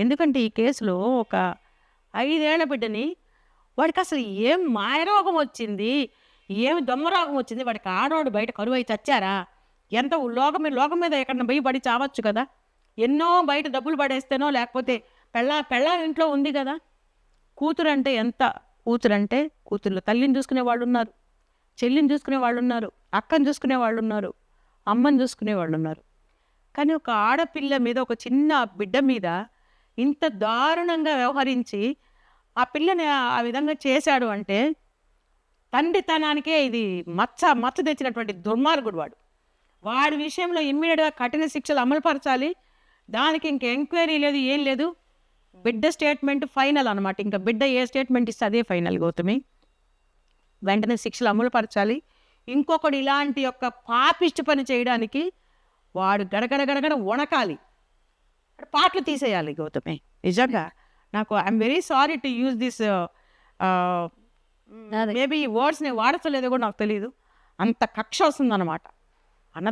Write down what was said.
ఎందుకంటే ఈ కేసులో ఒక 5 ఏళ్ల బిడ్డని వాడికి అసలు ఏం మాయరోగం వచ్చింది, ఏమి దొమ్మరోగం వచ్చింది, వాడికి ఆడోడు బయట కరువై చచ్చారా? ఎంత లోకం మీద ఎక్కడన్నా పోయి పడి చావచ్చు కదా! ఎన్నో బయట డబ్బులు పడేస్తేనో లేకపోతే పెళ్ళాం ఇంట్లో ఉంది కదా! కూతురంటే ఎంత కూతురంటే కూతుర్లు తల్లిని చూసుకునే వాళ్ళున్నారు, చెల్లిని చూసుకునే వాళ్ళున్నారు, అక్కని చూసుకునే వాళ్ళున్నారు, అమ్మని చూసుకునే వాళ్ళున్నారు. కానీ ఒక ఆడపిల్ల మీద, ఒక చిన్న బిడ్డ మీద ఇంత దారుణంగా వ్యవహరించి ఆ పిల్లని ఆ విధంగా చేశాడు అంటే తండ్రితనానికే ఇది మచ్చ తెచ్చినటువంటి దుర్మార్గుడు వాడు. వాడి విషయంలో ఇమ్మీడియట్గా కఠిన శిక్షలు అమలుపరచాలి. దానికి ఇంక ఎంక్వైరీ లేదు, ఏం లేదు. బిడ్డ స్టేట్మెంట్ ఫైనల్ అనమాట. ఇంకా బిడ్డ ఏ స్టేట్మెంట్ ఇస్తే అదే ఫైనల్. గౌతమి, వెంటనే శిక్షలు అమలుపరచాలి. ఇంకొకడు ఇలాంటి యొక్క పాపిష్టి పని చేయడానికి వాడు గడగడ వణకాలి, పాటలు తీసేయాలి. గౌతమి, నిజంగా నాకు I'm very sorry to use this maybe ఈ వర్డ్స్ నేను వాడతలేదో కూడా నాకు తెలియదు. అంత కక్ష వస్తుందన్నమాట.